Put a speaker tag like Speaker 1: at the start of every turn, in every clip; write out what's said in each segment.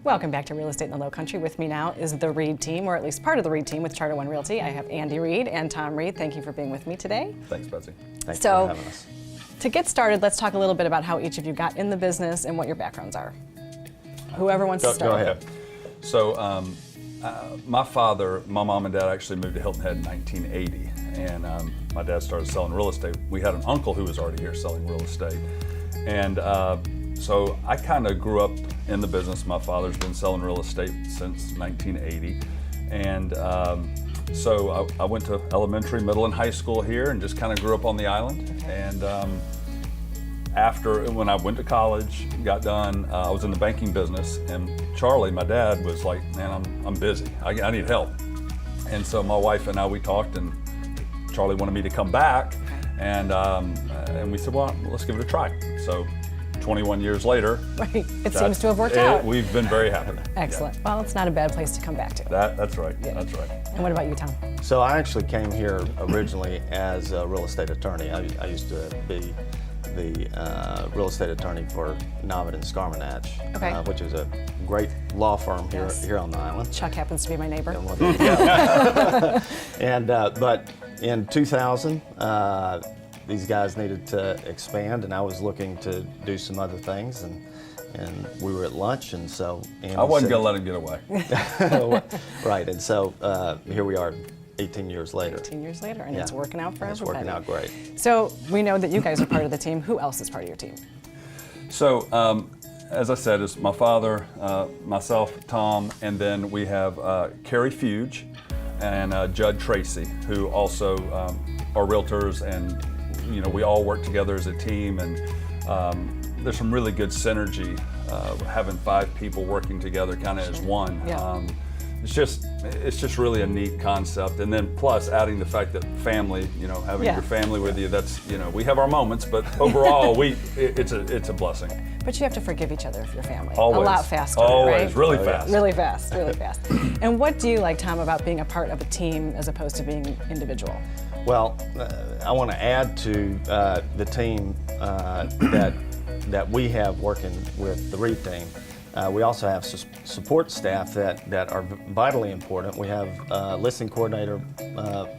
Speaker 1: Welcome back to Real Estate in the Low Country. With me now is the Reed team, or at least part of the Reed team with Charter One Realty. I have Andy Reed and Tom Reed. Thank you for being with me today.
Speaker 2: Thanks, Betsy.
Speaker 3: Thanks for having us.
Speaker 1: To get started, let's talk a little bit about how each of you got in the business and what your backgrounds are. Whoever wants to start.
Speaker 3: Go ahead.
Speaker 2: So my father, my mom and dad actually moved to Hilton Head in 1980, and my dad started selling real estate. We had an uncle who was already here selling real estate, and so I kind of grew up in the business. My father's been selling real estate since 1980, and so I went to elementary, middle, and high school here, and just kind of grew up on the island. And when I went to college, got done, I was in the banking business, and Charlie, my dad, was like, "Man, I'm busy. I need help." And so my wife and I, we talked, and Charlie wanted me to come back, and we said, "Well, let's give it a try." So 21 years later,
Speaker 1: right. It seems to have worked out.
Speaker 2: We've been very happy.
Speaker 1: Excellent. Yeah. Well, it's not a bad place to come back to.
Speaker 2: That's right. Yeah. That's right.
Speaker 1: And what about you, Tom?
Speaker 3: So I actually came here originally as a real estate attorney. I used to be the real estate attorney for Novitt and Scarmanatch, which is a great law firm here on the island.
Speaker 1: Chuck happens to be my neighbor.
Speaker 3: And but in 2000, these guys needed to expand, and I was looking to do some other things, and we were at lunch, and so Andy
Speaker 2: I wasn't going to let him get away.
Speaker 3: Right, and so here we are 18 years later.
Speaker 1: 18 years later, and it's working out for everybody.
Speaker 3: It's working out great.
Speaker 1: So we know that you guys are part of the team. Who else is part of your team?
Speaker 2: So as I said, it's my father, myself, Tom, and then we have Carrie Fuge and Judd Tracy, who also are realtors, and we all work together as a team, and there's some really good synergy having 5 people working together kind of as one.
Speaker 1: Yeah.
Speaker 2: It's just really a neat concept, and then plus adding the fact that family, having your family with you, that's we have our moments, but overall it's a blessing.
Speaker 1: But you have to forgive each other if you're family.
Speaker 2: Always.
Speaker 1: A lot faster,
Speaker 2: Always.
Speaker 1: right?
Speaker 2: Really fast.
Speaker 1: Really fast, really fast. And what do you like, Tom, about being a part of a team as opposed to being individual?
Speaker 3: Well, I want to add to the team that we have working with the Reed team. We also have support staff that are vitally important. We have listing coordinator,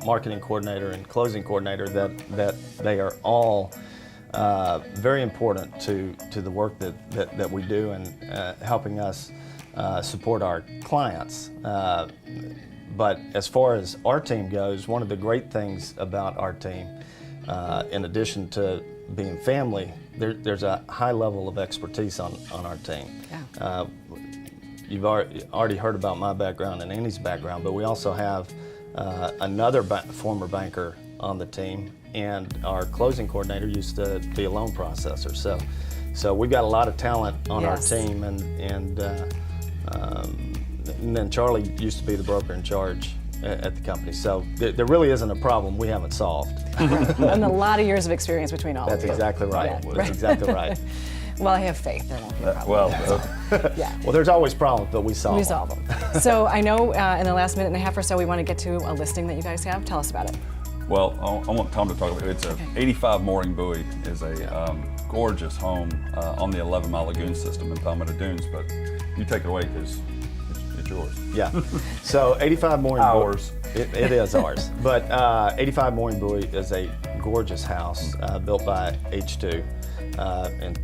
Speaker 3: marketing coordinator, and closing coordinator that they are all very important to the work that we do, and helping us support our clients. But as far as our team goes, one of the great things about our team, in addition to being family, there's a high level of expertise on our team.
Speaker 1: Yeah.
Speaker 3: You've already heard about my background and Annie's background, but we also have another former banker on the team, and our closing coordinator used to be a loan processor. So we've got a lot of talent on our team, and then Charlie used to be the broker in charge at the company. So there really isn't a problem we haven't solved.
Speaker 1: And a lot of years of experience between all of you.
Speaker 3: That's exactly right.
Speaker 1: Yeah,
Speaker 3: That's exactly right.
Speaker 1: Well, I have faith there won't be a problem.
Speaker 3: Well, there's always problems, but we solve
Speaker 1: them. So I know in the last minute and a half or so, we want to get to a listing that you guys have. Tell us about it.
Speaker 2: Well, I want Tom to talk about it. It's a 85 mooring buoy. Is a gorgeous home on the 11-mile lagoon system in Palmetto Dunes. But you take it away, because it's yours. Yeah.
Speaker 3: So 85 mooring
Speaker 2: ours.
Speaker 3: It is ours. But 85 mooring buoy is a gorgeous house built by H2 in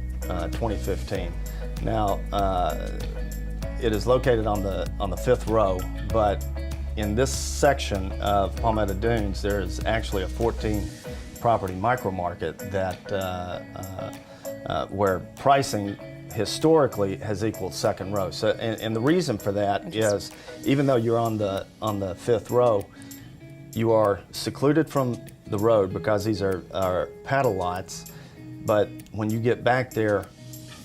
Speaker 3: 2015. Now it is located on the 5th row, but in this section of Palmetto Dunes, there is actually a 14 property micro market that where pricing historically has equaled second row. So, and the reason for that is, even though you're on the 5th row, you are secluded from the road because these are paddle lots. But when you get back there,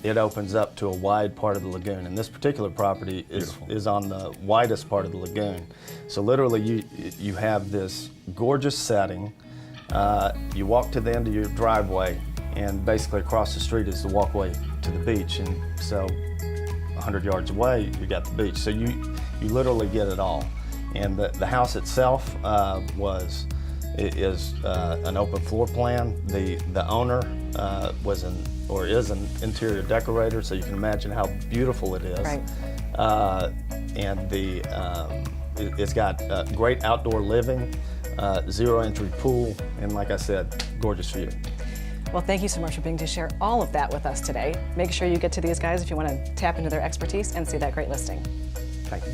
Speaker 3: it opens up to a wide part of the lagoon, and this particular property is on the widest part of the lagoon. So literally, you have this gorgeous setting. You walk to the end of your driveway, and basically across the street is the walkway to the beach. And so 100 yards away, you got the beach. So you literally get it all. And the house itself is an open floor plan. The owner is an interior decorator, so you can imagine how beautiful it is.
Speaker 1: Right.
Speaker 3: And it's got great outdoor living, zero entry pool, and like I said, gorgeous view.
Speaker 1: Well, thank you so much for being to share all of that with us today. Make sure you get to these guys if you want to tap into their expertise and see that great listing.
Speaker 3: Thank you.